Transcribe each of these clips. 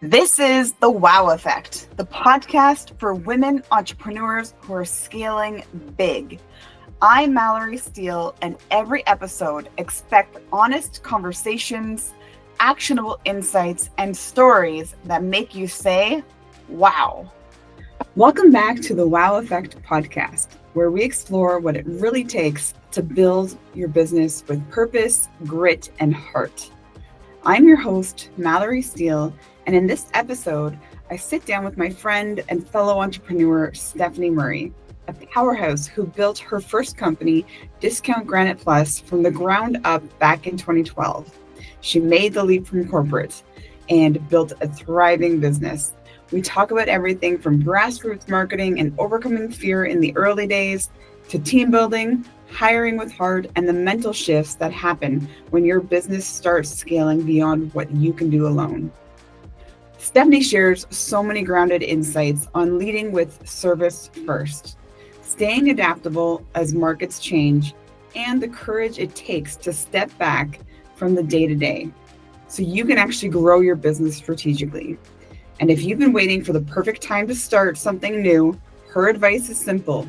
This is The Wow Effect, the podcast for women entrepreneurs who are scaling big. I'm Mallory Steele, and every episode expect honest conversations, actionable insights, and stories that make you say, wow. Welcome back to the Wow Effect podcast, where we explore what it really takes to build your business with purpose, grit, and heart. I'm your host, Mallory Steele, and in this episode, I sit down with my friend and fellow entrepreneur, Stephanie Murray, a powerhouse who built her first company, Discount Granite Plus, from the ground up back in 2012. She made the leap from corporate and built a thriving business. We talk about everything from grassroots marketing and overcoming fear in the early days to team building, hiring with heart, and the mental shifts that happen when your business starts scaling beyond what you can do alone. Stephanie shares so many grounded insights on leading with service first, staying adaptable as markets change, and the courage it takes to step back from the day-to-day so you can actually grow your business strategically. And if you've been waiting for the perfect time to start something new, her advice is simple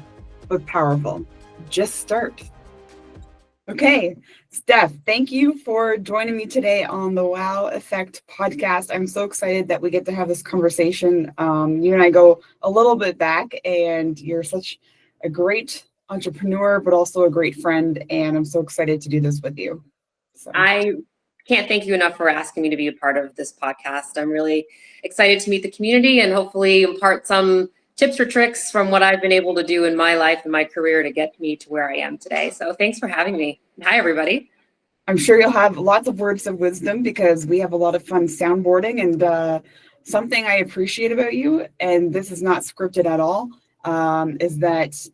but powerful. Just start. Okay, Steph, thank you for joining me today on the Wow Effect podcast. I'm so excited that we get to have this conversation. You and I go a little bit back, and you're such a great entrepreneur, but also a great friend, and I'm so excited to do this with you. So. I can't thank you enough for asking me to be a part of this podcast. I'm really excited to meet the community and hopefully impart some tips or tricks from what I've been able to do in my life and my career to get me to where I am today. So thanks for having me. Hi, everybody. I'm sure you'll have lots of words of wisdom because we have a lot of fun soundboarding, and something I appreciate about you, and this is not scripted at all, is that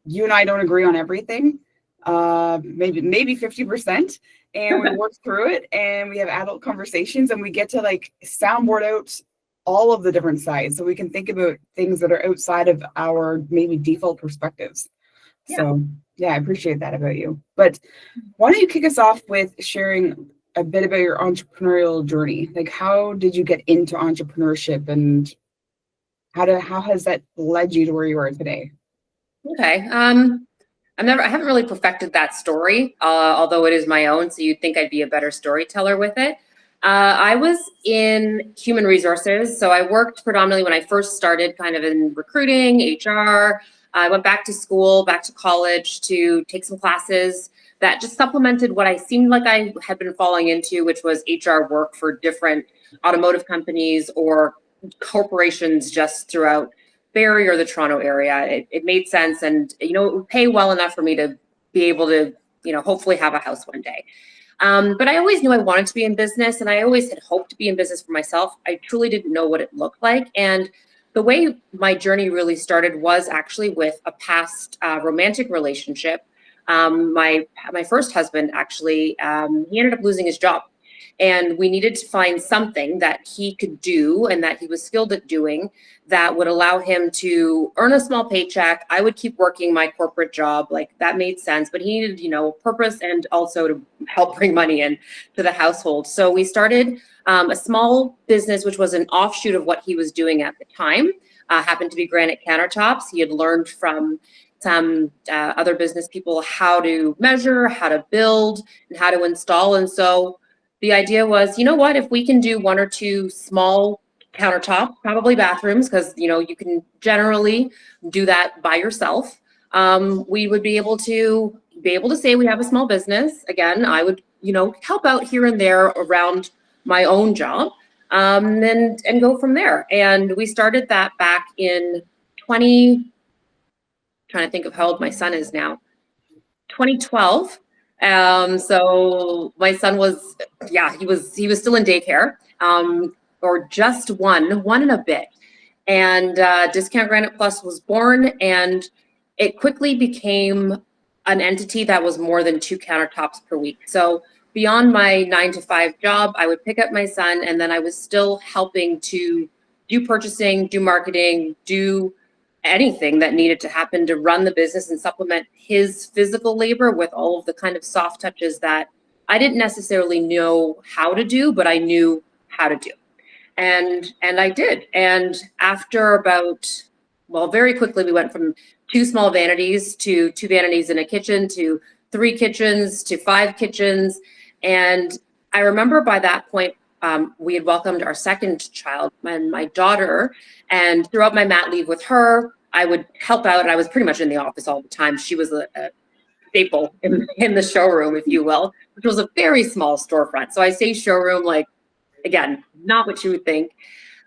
you and I don't agree on everything, maybe 50%, and we work through it, and we have adult conversations, and we get to like soundboard out all of the different sides so we can think about things that are outside of our maybe default perspectives. Yeah. So yeah, I appreciate that about you. But why don't you kick us off with sharing a bit about your entrepreneurial journey? Like, how did you get into entrepreneurship, and how has that led you to where you are today? Okay. I haven't really perfected that story, although it is my own. So you'd think I'd be a better storyteller with it. I was in human resources. So I worked predominantly when I first started kind of in recruiting, HR. I went back to school, back to college to take some classes that just supplemented what I seemed like I had been falling into, which was HR work for different automotive companies or corporations just throughout Barrie or the Toronto area. It made sense, and it would pay well enough for me to be able to hopefully have a house one day. But I always knew I wanted to be in business, and I always had hoped to be in business for myself. I truly didn't know what it looked like. And the way my journey really started was actually with a past romantic relationship. My first husband, actually, he ended up losing his job. And we needed to find something that he could do and that he was skilled at doing that would allow him to earn a small paycheck. I would keep working my corporate job. Like, that made sense, but he needed, purpose and also to help bring money in to the household. So we started a small business, which was an offshoot of what he was doing at the time. Happened to be granite countertops. He had learned from some other business people how to measure, how to build, and how to install. And so the idea was, if we can do one or two small countertop, probably bathrooms, because you can generally do that by yourself. We would be able to say we have a small business. Again, I would help out here and there around my own job, and go from there. And we started that back in trying to think of how old my son is now, 2012. So my son was, he was still in daycare, or just one and a bit. And Discount Granite Plus was born, and it quickly became an entity that was more than 2 countertops per week. So beyond my 9-to-5 job, I would pick up my son, and then I was still helping to do purchasing, do marketing, do anything that needed to happen to run the business and supplement his physical labor with all of the kind of soft touches that I didn't necessarily know how to do, but I knew how to do. And I did. And after very quickly, we went from 2 small vanities to 2 vanities in a kitchen to 3 kitchens to 5 kitchens. And I remember by that point, we had welcomed our second child, my daughter, and throughout my mat leave with her, I would help out, and I was pretty much in the office all the time. She was a staple in the showroom, if you will, which was a very small storefront. So I say showroom, like, again, not what you would think.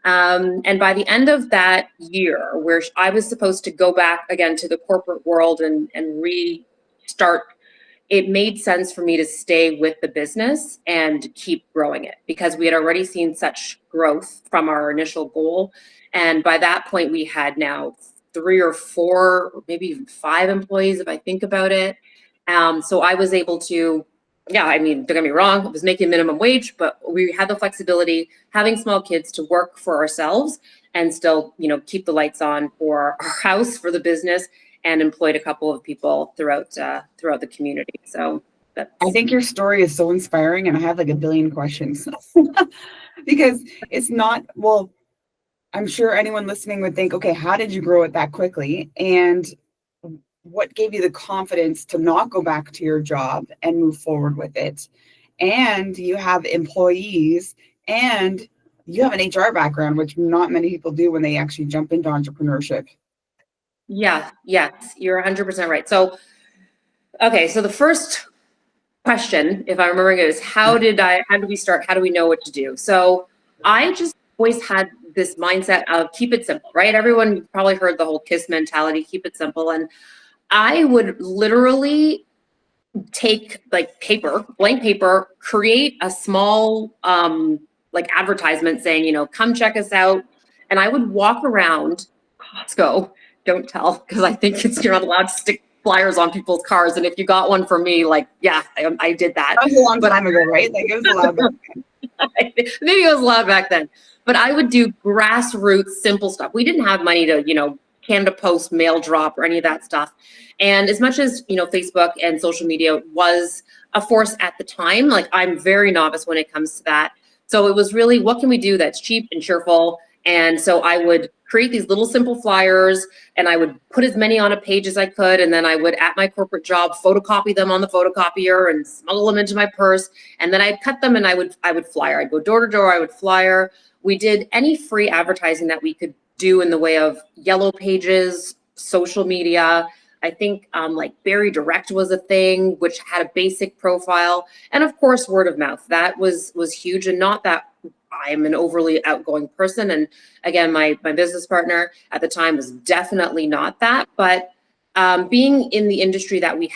And by the end of that year, where I was supposed to go back again to the corporate world and restart, it made sense for me to stay with the business and keep growing it, because we had already seen such growth from our initial goal. And by that point, we had now 3 or 4, maybe even 5 employees, if I think about it. So I was able to, don't get me wrong, I was making minimum wage, but we had the flexibility, having small kids, to work for ourselves and still, keep the lights on for our house, for the business, and employed a couple of people throughout the community. So I think your story is so inspiring, and I have like a billion questions because it's not, well, I'm sure anyone listening would think, okay, how did you grow it that quickly? And what gave you the confidence to not go back to your job and move forward with it? And you have employees, and you have an HR background, which not many people do when they actually jump into entrepreneurship. Yes, you're 100% right. So, okay, so the first question, if I'm remembering it, is how did we start? How do we know what to do? So I just always had this mindset of keep it simple, right? Everyone probably heard the whole KISS mentality, keep it simple. And I would literally take like blank paper, create a small advertisement saying, come check us out. And I would walk around Costco. Don't tell, because I think you're not allowed to stick flyers on people's cars. And if you got one from me, I did that. That was a long time ago, right? Like, it was allowed back then. Maybe it was allowed back then. But I would do grassroots, simple stuff. We didn't have money to, Canada Post, mail drop, or any of that stuff. And as much as, Facebook and social media was a force at the time, I'm very novice when it comes to that. So it was really, what can we do that's cheap and cheerful? And so I would create these little simple flyers, and I would put as many on a page as I could. And then I would, at my corporate job, photocopy them on the photocopier and smuggle them into my purse. And then I'd cut them and I would flyer. I'd go door to door, I would flyer. We did any free advertising that we could do in the way of yellow pages, social media. I think Berry Direct was a thing, which had a basic profile. And of course, word of mouth. That was huge. And not that I'm an overly outgoing person. And again, my business partner at the time was definitely not that. But being in the industry that we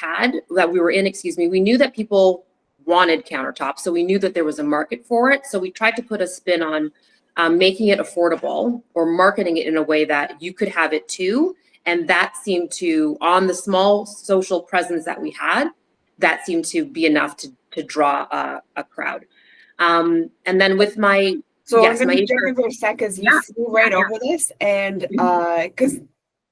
were in, we knew that people wanted countertops. So we knew that there was a market for it. So we tried to put a spin on making it affordable, or marketing it in a way that you could have it too. And that seemed to, on the small social presence that we had, that seemed to be enough to draw a crowd. And then with my, so I'm going to jump in for a sec, because you flew right over this, and because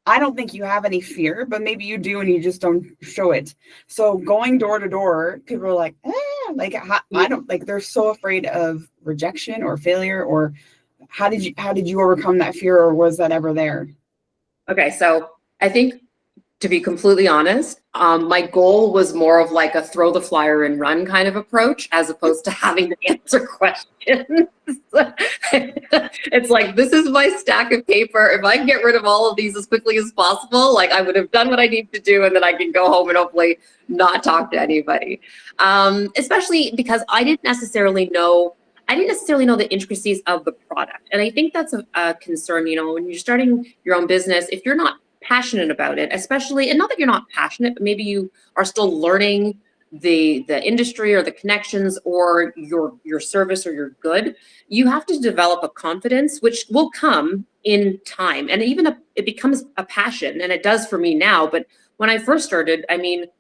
I don't think you have any fear, but maybe you do and you just don't show it. So going door to door, people are like, I don't, they're so afraid of rejection or failure. Or how did you overcome that fear, or was that ever there? Okay, so I think, to be completely honest, my goal was more of a throw the flyer and run kind of approach, as opposed to having to answer questions. It's this is my stack of paper. If I can get rid of all of these as quickly as possible, I would have done what I need to do, and then I can go home and hopefully not talk to anybody. Especially because I didn't necessarily know the intricacies of the product. And I think that's a concern, when you're starting your own business, if you're not passionate about it, especially, and not that you're not passionate, but maybe you are still learning the industry or the connections or your service or your good, you have to develop a confidence, which will come in time. And even it becomes a passion, and it does for me now. But when I first started,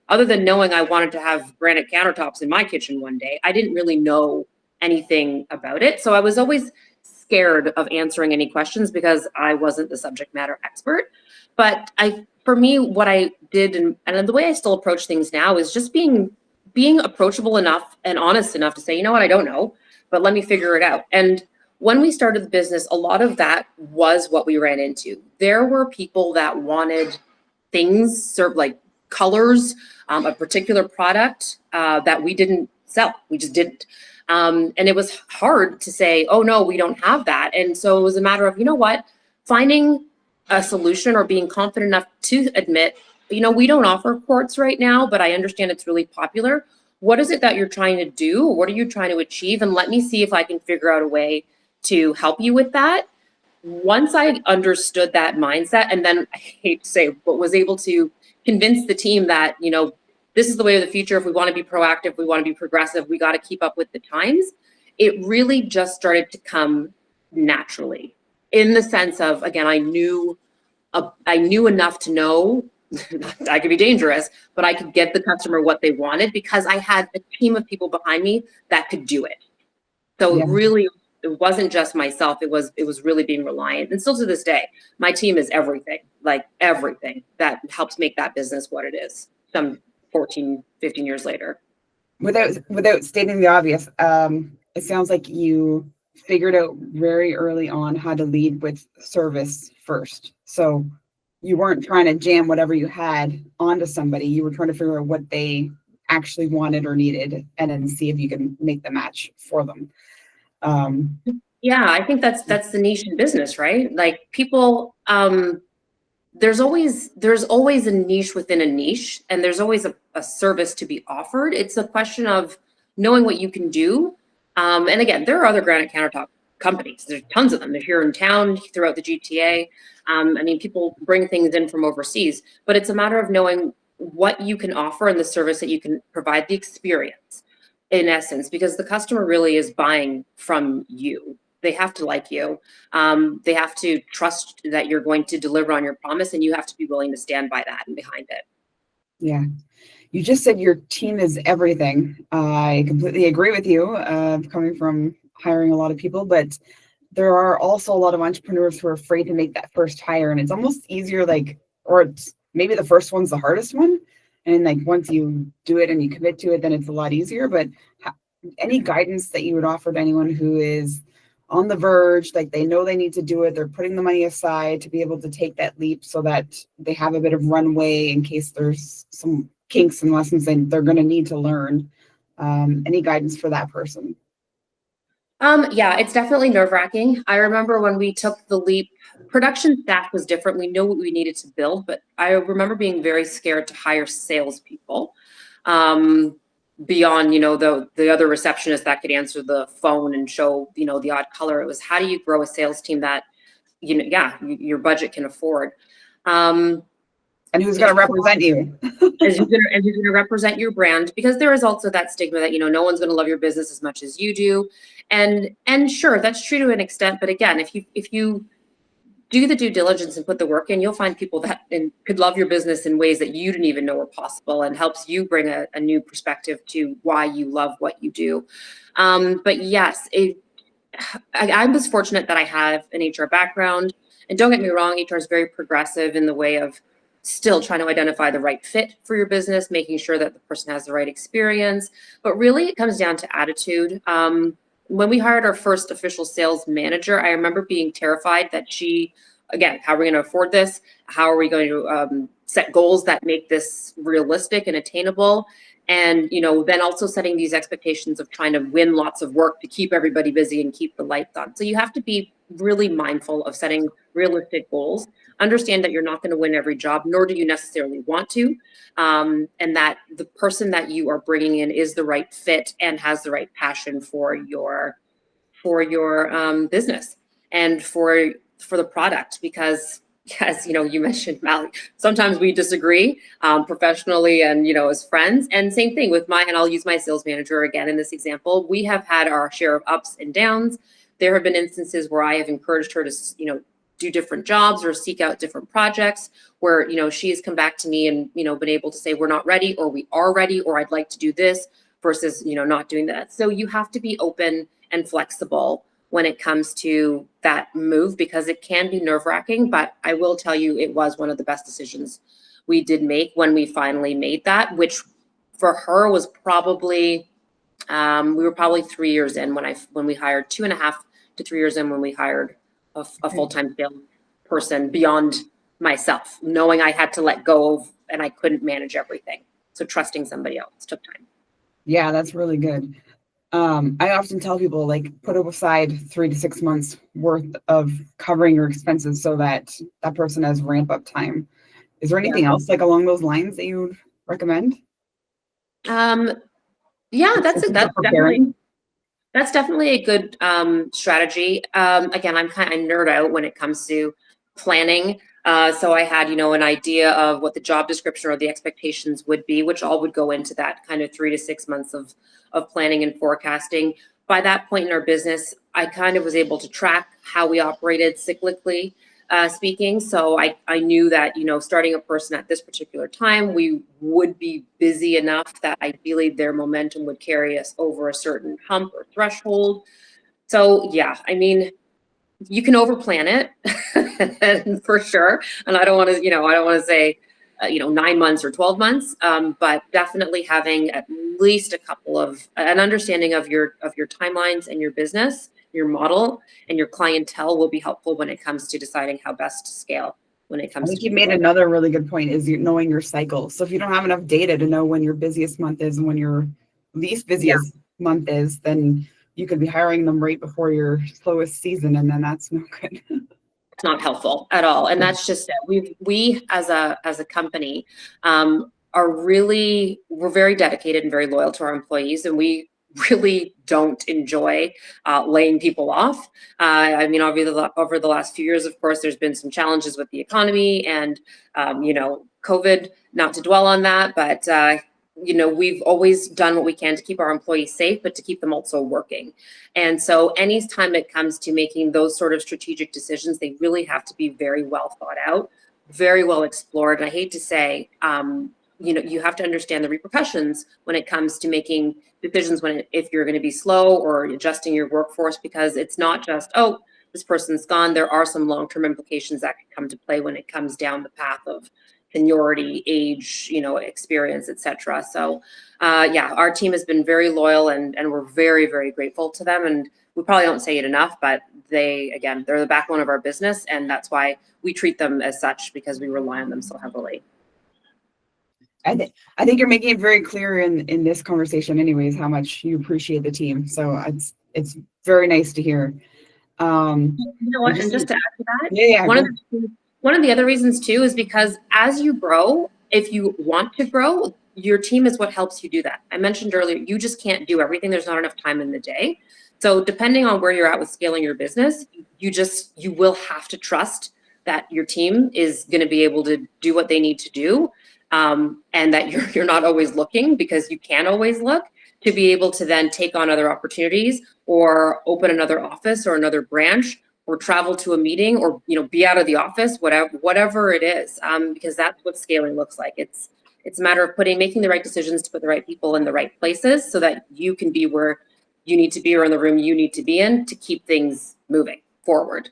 other than knowing I wanted to have granite countertops in my kitchen one day, I didn't really know anything about it. So I was always scared of answering any questions because I wasn't the subject matter expert. But for me, what I did, and the way I still approach things now, is just being approachable enough and honest enough to say, you know what, I don't know, but let me figure it out. And when we started the business, a lot of that was what we ran into. There were people that wanted things served like colors, a particular product that we didn't sell. We just didn't. And it was hard to say, oh no, we don't have that. And so it was a matter of, you know what, finding a solution or being confident enough to admit, you know, we don't offer quartz right now, but I understand it's really popular. What is it that you're trying to do? What are you trying to achieve? And let me see if I can figure out a way to help you with that. Once I understood that mindset, and then I hate to say, but was able to convince the team that, you know, this is the way of the future. If we want to be proactive, we want to be progressive, we got to keep up with the times. It really just started to come naturally, in the sense of, again, I knew enough to know I could be dangerous, but I could get the customer what they wanted because I had a team of people behind me that could do it. So really, it wasn't just myself. It was really being reliant. And still to this day, my team is everything, like everything that helps make that business what it is. Some 14, 15 years later. Without stating the obvious, it sounds like you figured out very early on how to lead with service first. So you weren't trying to jam whatever you had onto somebody. You were trying to figure out what they actually wanted or needed, and then see if you can make the match for them. Yeah, I think that's the niche in business, right? Like people, there's always a niche within a niche, and there's always a service to be offered. It's a question of knowing what you can do. And again, there are other granite countertop companies. There's tons of them. They're here in town, throughout the GTA. I mean, people bring things in from overseas, but it's a matter of knowing what you can offer and the service that you can provide, the experience, in essence, because the customer really is buying from you. They have to like you. They have to trust that you're going to deliver on your promise, and you have to be willing to stand by that and behind it. Yeah. You just said your team is everything. I completely agree with you, coming from hiring a lot of people, but there are also a lot of entrepreneurs who are afraid to make that first hire, and it's almost easier, like, or it's maybe the first one's the hardest one. And like, once you do it and you commit to it, then it's a lot easier. But any guidance that you would offer to anyone who is on the verge, like they know they need to do it, they're putting the money aside to be able to take that leap so that they have a bit of runway in case there's some kinks and lessons that they're going to need to learn. Any guidance for that person? Yeah, it's definitely nerve-wracking. I remember when we took the leap, production staff was different. We knew what we needed to build, but I remember being very scared to hire salespeople. Beyond, you know, the other receptionist that could answer the phone and show, you know, the odd color. It was, how do you grow a sales team that, you know, your budget can afford? And who's going to represent you? As who's going to represent your brand? Because there is also that stigma that, you know, no one's going to love your business as much as you do. And sure, that's true to an extent. But again, if you do the due diligence and put the work in, you'll find people that could love your business in ways that you didn't even know were possible, and helps you bring a new perspective to why you love what you do. But yes, I was fortunate that I have an HR background, and don't get me wrong, HR is very progressive in the way of still trying to identify the right fit for your business, making sure that the person has the right experience. But really, it comes down to attitude. When we hired our first official sales manager, I remember being terrified that again, how are we going to afford this? How are we going to set goals that make this realistic and attainable? And, you know, then also setting these expectations of trying to win lots of work to keep everybody busy and keep the lights on. So you have to be really mindful of setting realistic goals. Understand that you're not going to win every job, nor do you necessarily want to, and that the person that you are bringing in is the right fit and has the right passion for your business and for the product. Because, as you know, you mentioned, Mallory, sometimes we disagree professionally and, you know, as friends. And same thing with and I'll use my sales manager again in this example. We have had our share of ups and downs. There have been instances where I have encouraged her to, you know, do different jobs or seek out different projects where, you know, she has come back to me and, you know, been able to say, we're not ready, or we are ready, or I'd like to do this, versus, you know, not doing that. So you have to be open and flexible when it comes to that move, because it can be nerve-wracking. But I will tell you, it was one of the best decisions we did make when we finally made that, which for her was probably, we were probably 3 years in when we hired 2.5 to 3 years in when we hired a full-time sales person beyond myself, knowing I had to let go of and I couldn't manage everything. So trusting somebody else took time. Yeah, that's really good. I often tell people, like, put aside 3 to 6 months worth of covering your expenses so that that person has ramp up time. Is there anything else like along those lines that you would recommend? Yeah, that's definitely a good strategy. Again, I nerd out when it comes to planning. So I had, an idea of what the job description or the expectations would be, which all would go into that kind of 3 to 6 months of planning and forecasting. By that point in our business, I kind of was able to track how we operated cyclically speaking. So I knew that, starting a person at this particular time, we would be busy enough that ideally their momentum would carry us over a certain hump or threshold. So yeah, I mean, you can overplan it for sure. And I don't want to say, 9 months or 12 months, but definitely having at least a couple of an understanding of your timelines and your business, your model, and your clientele will be helpful when it comes to deciding how best to scale. When it comes I think to you made another really good point, is knowing your cycle. So if you don't have enough data to know when your busiest month is and when your least busiest month is, then you could be hiring them right before your slowest season, and then that's no good. It's not helpful at all. And that's just it. We as a company we're very dedicated and very loyal to our employees, and we really don't enjoy laying people off. I mean, over the last few years, of course, there's been some challenges with the economy and COVID, not to dwell on that, but we've always done what we can to keep our employees safe, but to keep them also working. And so anytime it comes to making those sort of strategic decisions, they really have to be very well thought out, very well explored. And I hate to say, you have to understand the repercussions when it comes to making decisions if you're going to be slow or adjusting your workforce, because it's not just, oh, this person's gone. There are some long-term implications that could come to play when it comes down the path of seniority, age, experience, etc. So our team has been very loyal, and we're very, very grateful to them. And we probably don't say it enough, but they're the backbone of our business, and that's why we treat them as such, because we rely on them so heavily. I think you're making it very clear in this conversation anyways, how much you appreciate the team. So it's very nice to hear. And just to add to that, one of the other reasons too is because as you grow, if you want to grow, your team is what helps you do that. I mentioned earlier, you just can't do everything. There's not enough time in the day. So depending on where you're at with scaling your business, you will have to trust that your team is going to be able to do what they need to do. And that you're not always looking, because you can always look, to be able to then take on other opportunities or open another office or another branch or travel to a meeting or be out of the office, whatever it is, because that's what scaling looks like. It's a matter of making the right decisions to put the right people in the right places so that you can be where you need to be or in the room you need to be in to keep things moving forward.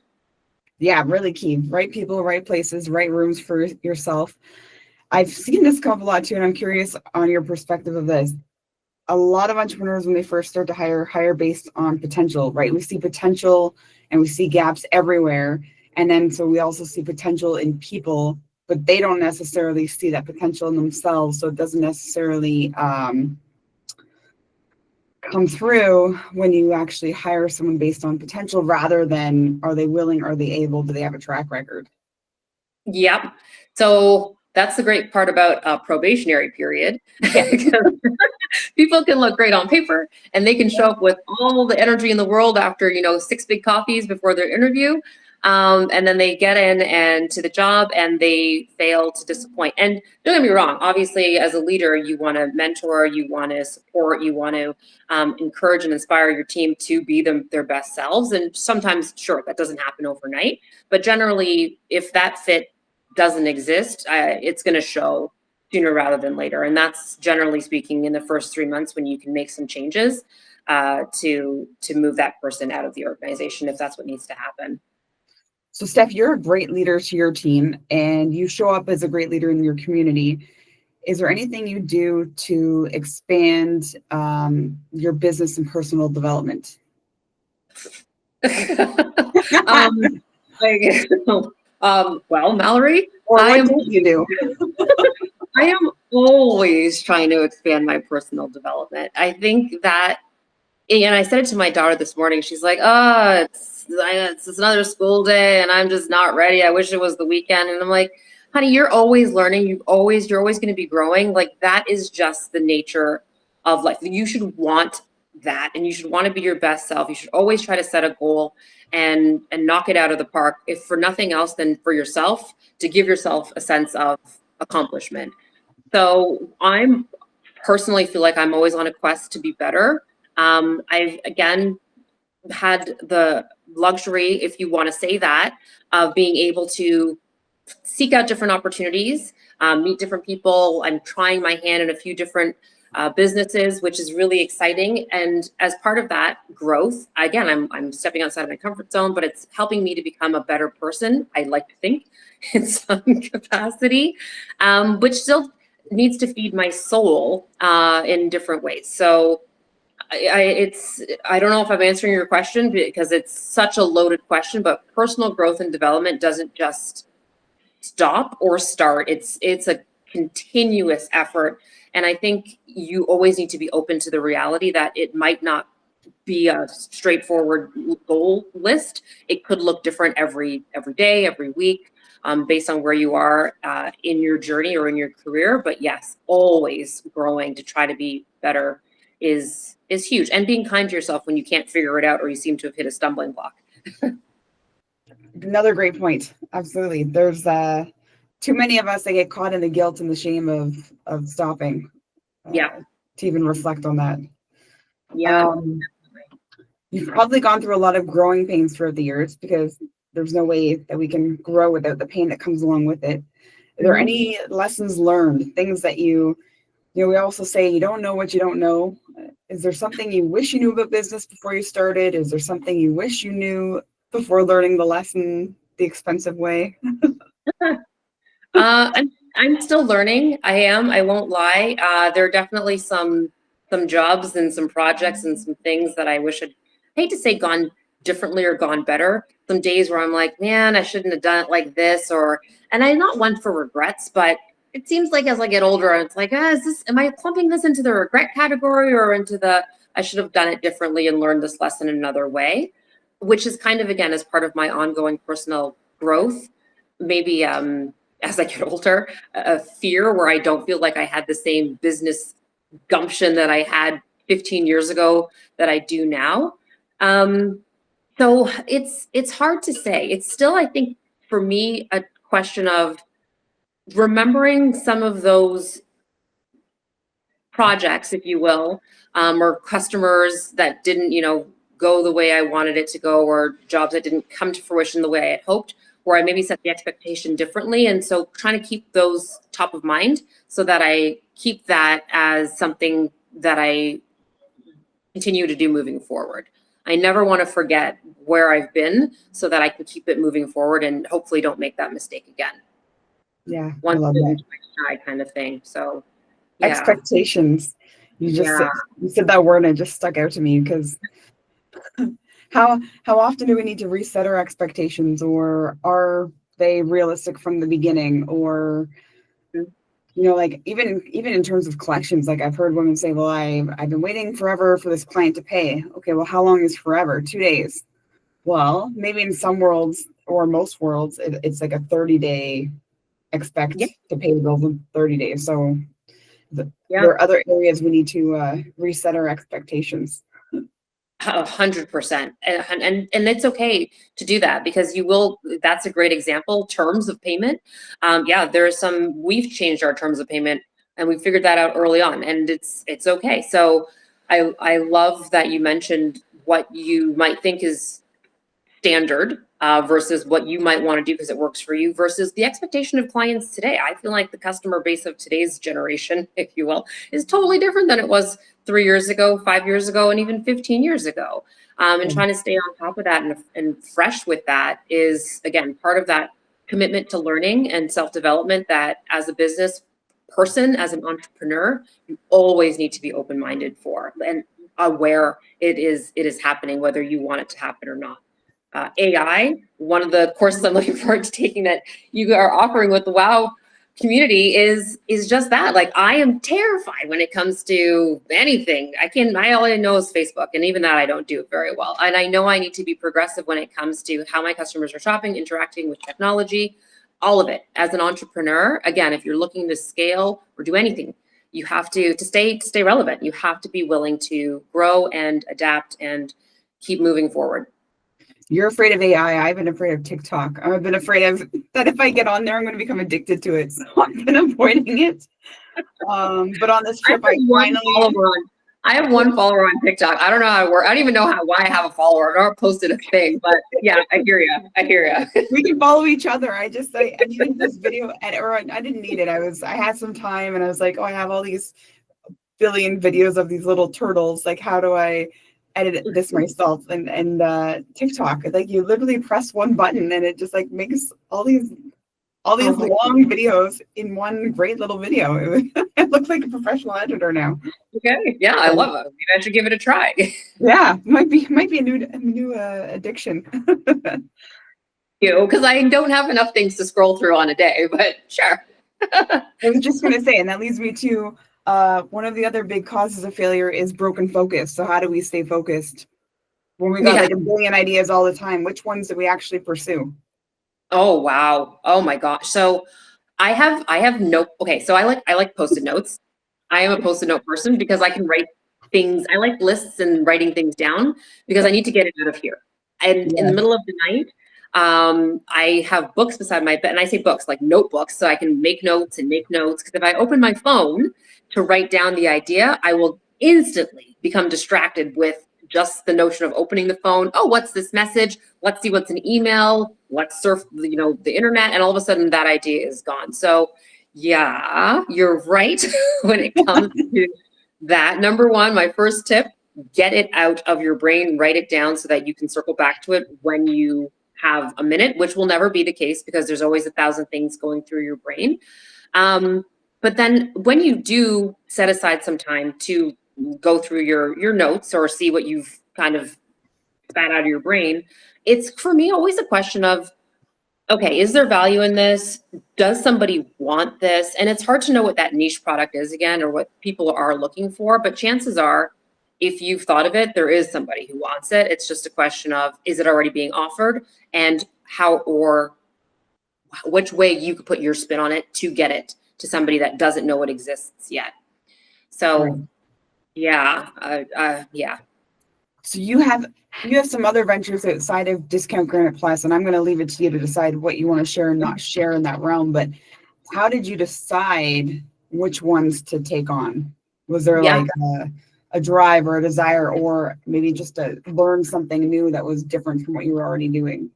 Yeah, really key. Right people, right places, right rooms for yourself. I've seen this come up a lot too, and I'm curious on your perspective of this. A lot of entrepreneurs, when they first start to hire based on potential, right? We see potential and we see gaps everywhere. And then so we also see potential in people, but they don't necessarily see that potential in themselves. So it doesn't necessarily come through when you actually hire someone based on potential, rather than are they willing, are they able, do they have a track record? Yep. So that's the great part about a probationary period. People can look great on paper and they can show up with all the energy in the world after 6 big coffees before their interview, and then they get in and to the job and they fail to disappoint. And don't get me wrong, obviously as a leader you want to mentor, you want to support, you want to encourage and inspire your team to be their best selves. And sometimes, sure, that doesn't happen overnight, but generally if that fit doesn't exist, it's going to show sooner rather than later. And that's generally speaking in the first 3 months, when you can make some changes to move that person out of the organization if that's what needs to happen. So Steph, you're a great leader to your team and you show up as a great leader in your community. Is there anything you do to expand your business and personal development? um, like, well, Mallory, Or I what am did you do? I am always trying to expand my personal development. I think that, and I said it to my daughter this morning. She's like, "Oh, it's another school day, and I'm just not ready. I wish it was the weekend." And I'm like, "Honey, you're always learning. You're always going to be growing. Like that is just the nature of life. You should want that, and you should want to be your best self. You should always try to set a goal and knock it out of the park. If for nothing else, than for yourself, to give yourself a sense of accomplishment." So I'm personally feel like I'm always on a quest to be better. I've again had the luxury, if you want to say that, of being able to seek out different opportunities, meet different people. I'm trying my hand in a few different businesses, which is really exciting. And as part of that growth, again, I'm stepping outside of my comfort zone, but it's helping me to become a better person. I like to think in some capacity, which still needs to feed my soul in different ways. So I don't know if I'm answering your question because it's such a loaded question, but personal growth and development doesn't just stop or start. It's a continuous effort. And I think you always need to be open to the reality that it might not be a straightforward goal list. It could look different every day, every week, based on where you are in your journey or in your career. But yes, always growing to try to be better is huge. And being kind to yourself when you can't figure it out or you seem to have hit a stumbling block. Another great point. Absolutely. There's too many of us that get caught in the guilt and the shame of stopping. Yeah. To even reflect on that. Yeah. You've probably gone through a lot of growing pains throughout the years because there's no way that we can grow without the pain that comes along with it. Are there any lessons learned, things that we also say you don't know what you don't know? Is there something you wish you knew about business before you started? Is there something you wish you knew before learning the lesson the expensive way? I'm still learning. I won't lie. There are definitely some jobs and some projects and some things that I wish I'd hate to say gone differently or gone better. Some days where I'm like, man, I shouldn't have done it like this, and I'm not one for regrets, but it seems like as I get older, it's like, am I clumping this into the regret category or into the I should have done it differently and learned this lesson another way, which is kind of again as part of my ongoing personal growth. Maybe as I get older, a fear where I don't feel like I had the same business gumption that I had 15 years ago that I do now. So it's hard to say. It's still, I think, for me, a question of remembering some of those projects, if you will, or customers that didn't, go the way I wanted it to go, or jobs that didn't come to fruition the way I had hoped, where I maybe set the expectation differently. And so trying to keep those top of mind so that I keep that as something that I continue to do moving forward. I never want to forget where I've been so that I can keep it moving forward and hopefully don't make that mistake again. Yeah, Once I love that. shy kind of thing. So yeah. Expectations. You said that word and it just stuck out to me because how often do we need to reset our expectations, or are they realistic from the beginning? Or like even in terms of collections, like I've heard women say, well, I've been waiting forever for this client to pay. Okay, well, how long is forever? 2 days. Well, maybe in some worlds or most worlds it's like a 30-day expect to pay the bills in 30 days. So there are other areas we need to reset our expectations. 100%. And it's okay to do that because that's a great example. Terms of payment. We've changed our terms of payment and we figured that out early on, and it's okay. So I love that you mentioned what you might think is standard versus what you might want to do because it works for you versus the expectation of clients today. I feel like the customer base of today's generation, if you will, is totally different than it was 3 years ago, 5 years ago, and even 15 years ago. And trying to stay on top of that and fresh with that is, again, part of that commitment to learning and self-development that as a business person, as an entrepreneur, you always need to be open-minded for and aware it is happening, whether you want it to happen or not. AI. One of the courses I'm looking forward to taking that you are offering with the WOW community is just that. Like, I am terrified when it comes to anything. All I know is Facebook, and even that I don't do it very well. And I know I need to be progressive when it comes to how my customers are shopping, interacting with technology, all of it. As an entrepreneur, again, if you're looking to scale or do anything, you have to stay relevant. You have to be willing to grow and adapt and keep moving forward. You're afraid of AI. I've been afraid of TikTok. I've been afraid of that if I get on there, I'm going to become addicted to it. So I've been avoiding it. But on this trip, I have one follower on TikTok. I don't know how it works. I don't even know why I have a follower. I've never posted a thing, but yeah, I hear you. We can follow each other. I needed this video, or I didn't need it. I had some time, and I was like, oh, I have all these billion videos of these little turtles. Like, how do I edit this myself? And TikTok, like, you literally press one button, and it just like makes all these long videos in one great little video. It looks like a professional editor now. Okay, yeah, I love it. Maybe I should give it a try. Yeah, might be a new addiction. Because I don't have enough things to scroll through on a day, but sure. I was just going to say, and that leads me to one of the other big causes of failure is broken focus. So how do we stay focused when we got like a billion ideas all the time? Which ones do we actually pursue? Oh, wow. Oh my gosh. So I have so I like Post-it notes. I am a Post-it note person because I can write things. I like lists and writing things down because I need to get it out of here. And in the middle of the night, I have books beside my bed, and I say books like notebooks, so I can make notes. Because if I open my phone to write down the idea, I will instantly become distracted with just the notion of opening the phone. Oh, what's this message? Let's see what's an email. Let's surf, the internet, and all of a sudden that idea is gone. So yeah, you're right when it comes to that. Number one, my first tip: get it out of your brain, write it down so that you can circle back to it when you have a minute, which will never be the case because there's always 1,000 things going through your brain. But then when you do set aside some time to go through your notes or see what you've kind of spat out of your brain, it's for me always a question of, okay, is there value in this? Does somebody want this? And it's hard to know what that niche product is again, or what people are looking for, but chances are, if you've thought of it, there is somebody who wants it. It's just a question of, is it already being offered, and how or which way you could put your spin on it to get it to somebody that doesn't know it exists yet. So yeah. So you have some other ventures outside of Discount Granite Plus, and I'm going to leave it to you to decide what you want to share and not share in that realm. But how did you decide which ones to take on? Was there like a drive or a desire, or maybe just to learn something new that was different from what you were already doing?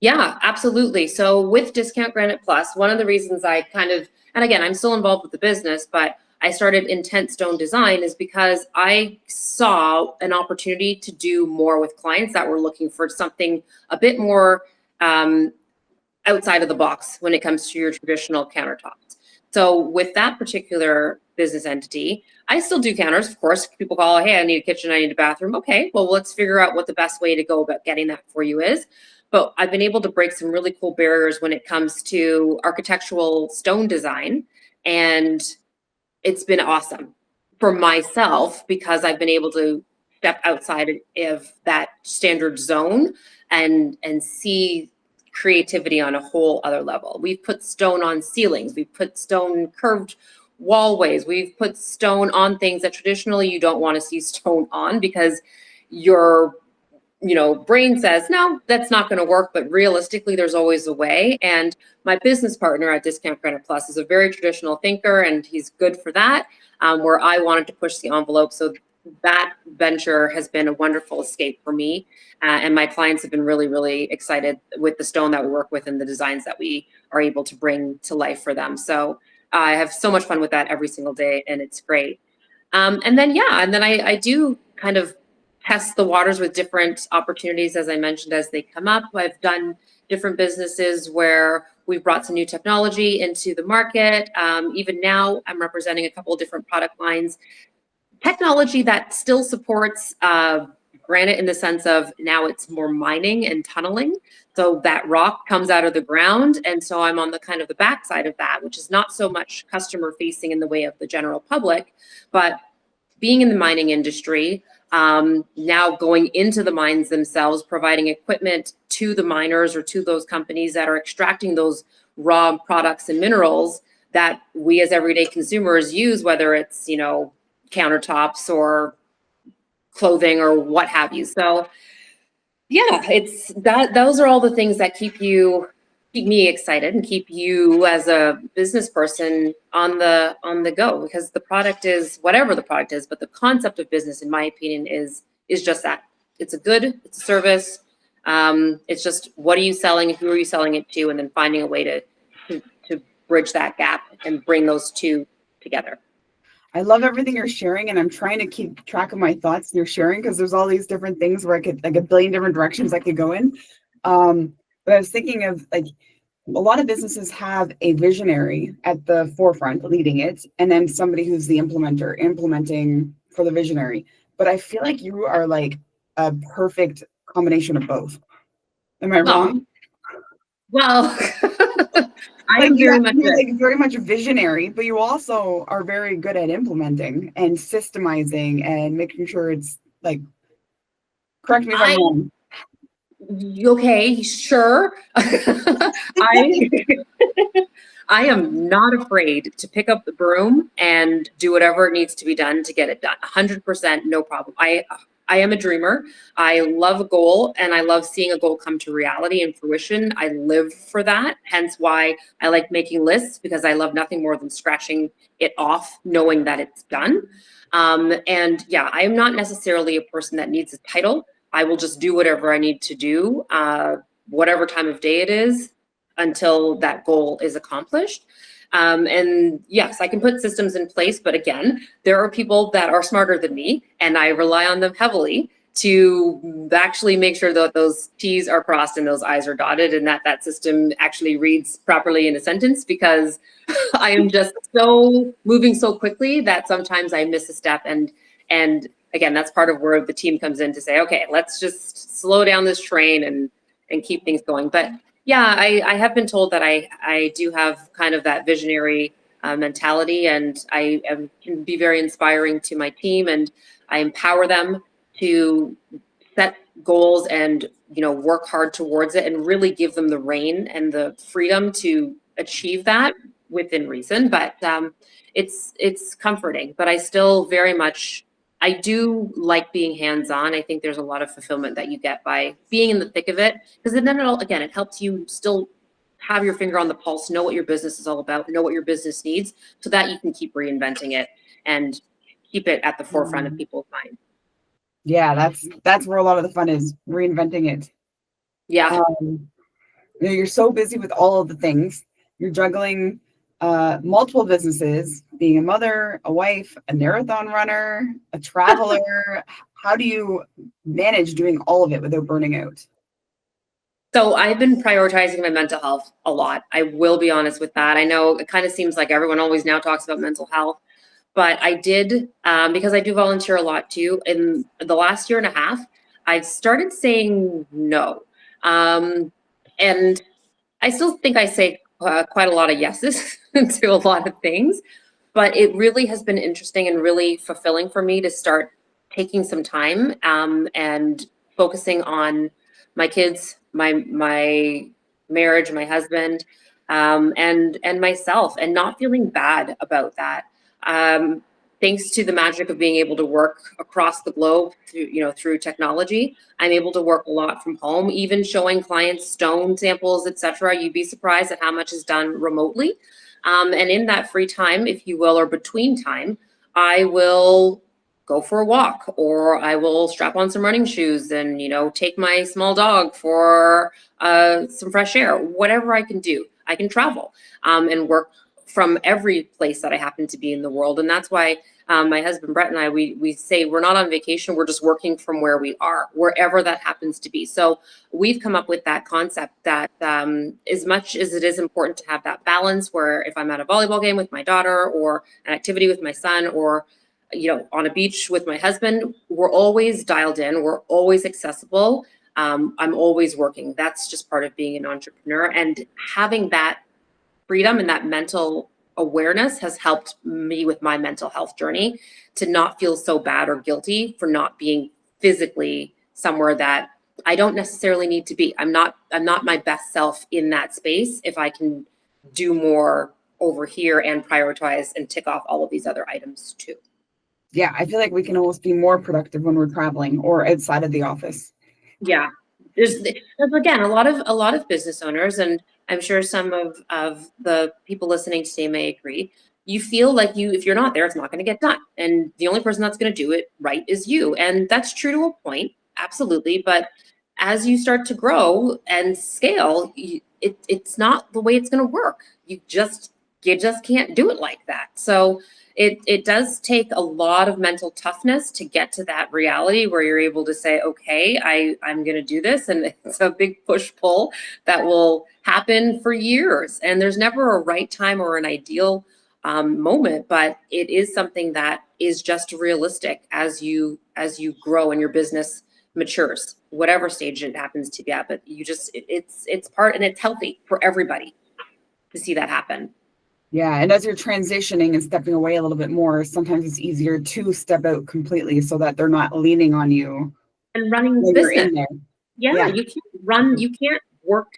Yeah, absolutely. So with Discount Granite Plus, one of the reasons I and again, I'm still involved with the business, but I started Intent Stone Design is because I saw an opportunity to do more with clients that were looking for something a bit more outside of the box when it comes to your traditional countertops. So with that particular business entity, I still do counters, of course. People call, hey, I need a kitchen, I need a bathroom. Okay, well, let's figure out what the best way to go about getting that for you is. But I've been able to break some really cool barriers when it comes to architectural stone design. And it's been awesome for myself because I've been able to step outside of that standard zone and see creativity on a whole other level. We've put stone on ceilings. We've put stone curved wallways. We've put stone on things that traditionally you don't want to see stone on because your brain says, no, that's not going to work. But realistically, there's always a way. And my business partner at Discount Granite Plus is a very traditional thinker, and he's good for that, where I wanted to push the envelope. So that venture has been a wonderful escape for me. And my clients have been really, really excited with the stone that we work with and the designs that we are able to bring to life for them. So I have so much fun with that every single day, and it's great. And then I do kind of test the waters with different opportunities, as I mentioned, as they come up. I've done different businesses where we've brought some new technology into the market. Even now, I'm representing a couple of different product lines. Technology that still supports granite in the sense of now it's more mining and tunneling. So that rock comes out of the ground. And so I'm on the kind of the backside of that, which is not so much customer facing in the way of the general public, but being in the mining industry, now going into the mines themselves, providing equipment to the miners or to those companies that are extracting those raw products and minerals that we as everyday consumers use, whether it's, countertops or clothing or what have you. So yeah, it's that, those are all the things that keep me excited and keep you as a business person on the go, because the product is whatever the product is, but the concept of business, in my opinion, is just that. It's a service. It's just, what are you selling, who are you selling it to, and then finding a way to bridge that gap and bring those two together. I love everything you're sharing, and I'm trying to keep track of my thoughts you're sharing, because there's all these different things where I could, like, a billion different directions I could go in. But I was thinking of, like, a lot of businesses have a visionary at the forefront leading it, and then somebody who's the implementing for the visionary. But I feel like you are like a perfect combination of both. Am I wrong? Well, I Like, am you're very very much a visionary, but you also are very good at implementing and systemizing and making sure it's like, correct me if I'm wrong. Okay, sure. I I am not afraid to pick up the broom and do whatever it needs to be done to get it done. 100%, no problem. I am a dreamer. I love a goal, and I love seeing a goal come to reality and fruition. I live for that. Hence why I like making lists, because I love nothing more than scratching it off, knowing that it's done. And yeah, I am not necessarily a person that needs a title. I will just do whatever I need to do, whatever time of day it is, until that goal is accomplished. And yes, I can put systems in place, but again, there are people that are smarter than me, and I rely on them heavily to actually make sure that those T's are crossed and those I's are dotted, and that system actually reads properly in a sentence, because I am just so moving so quickly that sometimes I miss a step. And again, that's part of where the team comes in to say, okay, let's just slow down this train and keep things going. But yeah, I have been told that I do have kind of that visionary mentality, and I can be very inspiring to my team, and I empower them to set goals and work hard towards it, and really give them the rein and the freedom to achieve that within reason. But it's comforting. But I still very much, I do like being hands-on. I think there's a lot of fulfillment that you get by being in the thick of it, because then it helps you still have your finger on the pulse, know what your business is all about, know what your business needs, so that you can keep reinventing it and keep it at the forefront of people's minds. Yeah, that's where a lot of the fun is, reinventing it. Yeah. You're so busy with all of the things. You're juggling multiple businesses, being a mother, a wife, a marathon runner, a traveler. How do you manage doing all of it without burning out? So I've been prioritizing my mental health a lot. I will be honest with that. I know it kind of seems like everyone always now talks about mental health, but I did, because I do volunteer a lot too. In the last year and a half, I've started saying no. And I still think I say quite a lot of yeses to a lot of things, but it really has been interesting and really fulfilling for me to start taking some time and focusing on my kids, my marriage, my husband, and myself, and not feeling bad about that. Thanks to the magic of being able to work across the globe through technology, I'm able to work a lot from home, even showing clients stone samples, etc. You'd be surprised at how much is done remotely. And in that free time, if you will, or between time, I will go for a walk, or I will strap on some running shoes and, take my small dog for some fresh air. Whatever I can do, I can travel and work from every place that I happen to be in the world. And that's why my husband Brett and I, we say we're not on vacation, we're just working from where we are, wherever that happens to be. So we've come up with that concept that as much as it is important to have that balance, where if I'm at a volleyball game with my daughter, or an activity with my son, or on a beach with my husband, we're always dialed in. We're always accessible. I'm always working. That's just part of being an entrepreneur, and having that freedom and that mental awareness has helped me with my mental health journey to not feel so bad or guilty for not being physically somewhere that I don't necessarily need to be. I'm not my best self in that space if I can do more over here and prioritize and tick off all of these other items too. Yeah, I feel like we can almost be more productive when we're traveling or outside of the office. Yeah, there's again a lot of business owners, and I'm sure some of the people listening today may agree. You feel like if you're not there, it's not going to get done, and the only person that's going to do it right is you, and that's true to a point, absolutely. But as you start to grow and scale, it's not the way it's going to work. You just can't do it like that. So it does take a lot of mental toughness to get to that reality where you're able to say, okay, I'm going to do this. And it's a big push pull that will happen for years. And there's never a right time or an ideal moment, but it is something that is just realistic as you grow and your business matures, whatever stage it happens to be at. But it's part, and it's healthy for everybody to see that happen. Yeah, and as you're transitioning and stepping away a little bit more, sometimes it's easier to step out completely so that they're not leaning on you and running the business. Yeah, you can't work,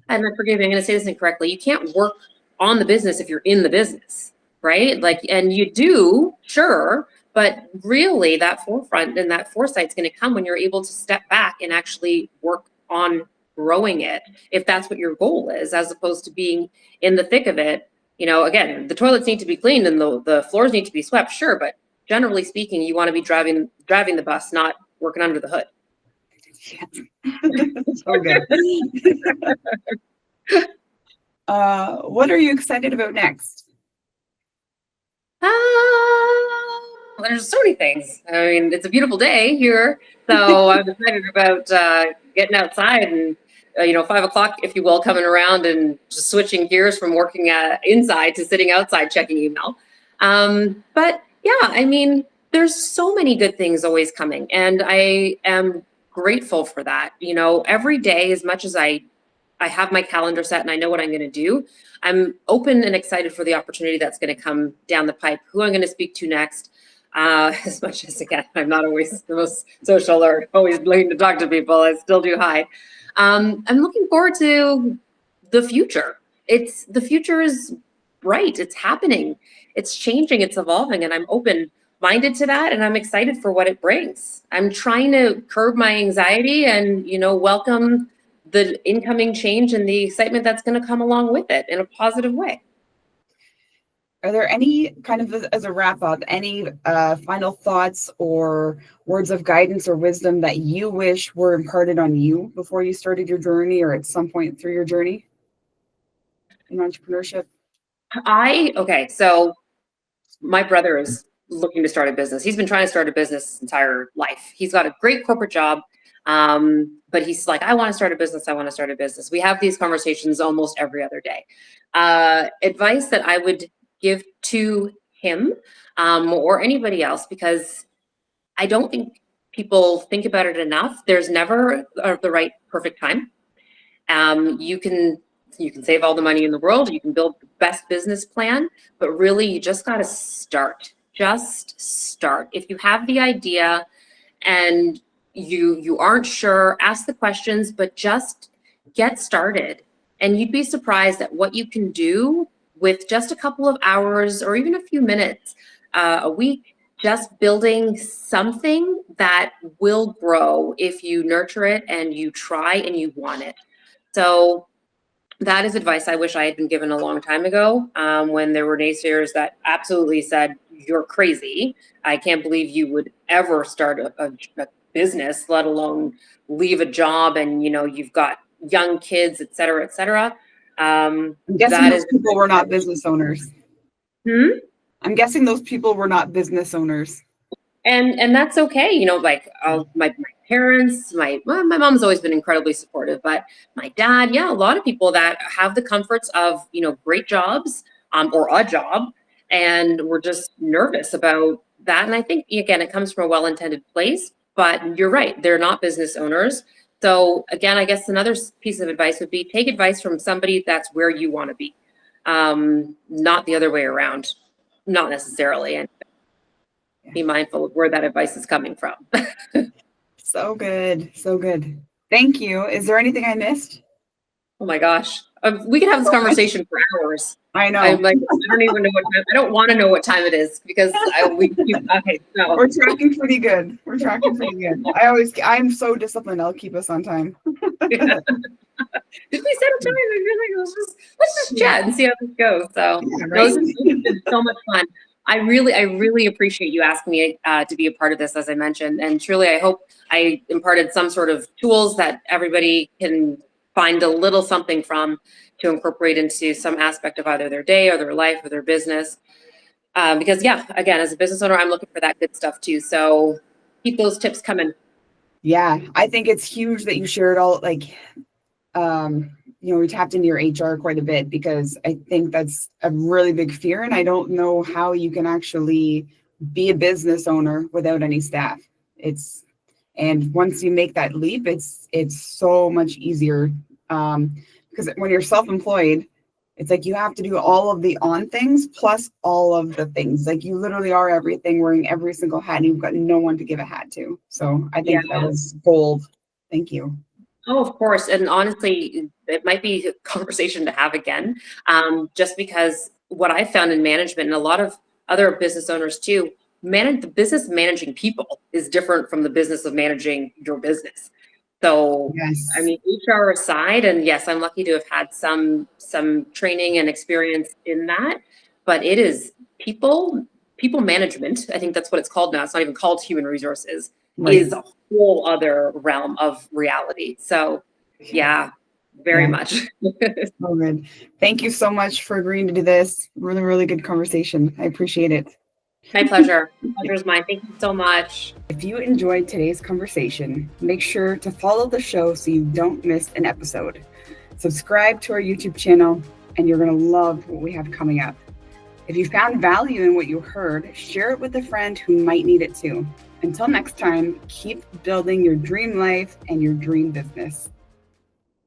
and forgive me, I'm going to say this incorrectly. You can't work on the business if you're in the business, right? Like, and you do, sure, but really that forefront and that foresight's going to come when you're able to step back and actually work on growing it, if that's what your goal is, as opposed to being in the thick of it. Again, the toilets need to be cleaned and the floors need to be swept, sure, but generally speaking, you want to be driving the bus, not working under the hood. So good. What are you excited about next? There's so many things. I mean, it's a beautiful day here, so I'm excited about getting outside and 5 o'clock, if you will, coming around and just switching gears from working inside to sitting outside checking email. But yeah, I mean, there's so many good things always coming, and I am grateful for that. Every day, as much as I have my calendar set and I know what I'm going to do, I'm open and excited for the opportunity that's going to come down the pipe, who I'm going to speak to next. As much as, again, I'm not always the most social or always looking to talk to people, I still do hide. I'm looking forward to the future. The future is bright. It's happening. It's changing. It's evolving. And I'm open-minded to that. And I'm excited for what it brings. I'm trying to curb my anxiety and, welcome the incoming change and the excitement that's going to come along with it in a positive way. Are there any kind of, as a wrap up, any final thoughts or words of guidance or wisdom that you wish were imparted on you before you started your journey or at some point through your journey in entrepreneurship? So my brother is looking to start a business. He's been trying to start a business his entire life. He's got a great corporate job, but he's like, I want to start a business. I want to start a business. We have these conversations almost every other day. Advice that I would give to him or anybody else, because I don't think people think about it enough. There's never the right perfect time. You can save all the money in the world. You can build the best business plan, but really you just got to start. Just start. If you have the idea and you aren't sure, ask the questions, but just get started. And you'd be surprised at what you can do with just a couple of hours or even a few minutes a week, just building something that will grow if you nurture it and you try and you want it. So that is advice I wish I had been given a long time ago, when there were naysayers that absolutely said, you're crazy. I can't believe you would ever start a business, let alone leave a job, and you've got young kids, et cetera, et cetera. I'm guessing those people were not business owners. I'm guessing those people were not business owners. And that's okay. My parents, my mom's always been incredibly supportive, but my dad, a lot of people that have the comforts of, great jobs or a job, and we're just nervous about that. And I think, again, it comes from a well-intended place, but you're right. They're not business owners. So again, I guess another piece of advice would be take advice from somebody that's where you want to be, not the other way around, not necessarily. And be mindful of where that advice is coming from. So good. So good. Thank you. Is there anything I missed? Oh my gosh. We could have this conversation for hours. I know. I'm like, I don't even know what time. I don't want to know what time it is because okay, no. We're tracking pretty good. I'm so disciplined. I'll keep us on time. Yeah. Did we set a time? I feel like let's just chat and see how this goes. So Yeah, right? no, this has been so much fun. I really appreciate you asking me to be a part of this, as I mentioned, and truly, I hope I imparted some sort of tools that everybody can find a little something from to incorporate into some aspect of either their day or their life or their business. Because yeah, again, as a business owner, I'm looking for that good stuff too. So keep those tips coming. Yeah, I think it's huge that you shared all, like, we tapped into your HR quite a bit, because I think that's a really big fear. And I don't know how you can actually be a business owner without any staff. And once you make that leap, it's so much easier. Because when you're self-employed, it's like you have to do all of the on things plus all of the things. Like you literally are everything, wearing every single hat, and you've got no one to give a hat to. So I think that was gold. Thank you. Oh, of course. And honestly, it might be a conversation to have again, just because what I found in management, and a lot of other business owners too, the business of managing people is different from the business of managing your business. So, Yes. I mean, HR aside, and yes, I'm lucky to have had some training and experience in that, but it is people management. I think that's what it's called now. It's not even called human resources. Right. Is a whole other realm of reality. So, yeah, very much. Oh, good. Thank you so much for agreeing to do this. Really, really good conversation. I appreciate it. My pleasure. The pleasure is mine. Thank you so much. If you enjoyed today's conversation, make sure to follow the show so you don't miss an episode. Subscribe to our YouTube channel, and you're going to love what we have coming up. If you found value in what you heard, share it with a friend who might need it too. Until next time, keep building your dream life and your dream business.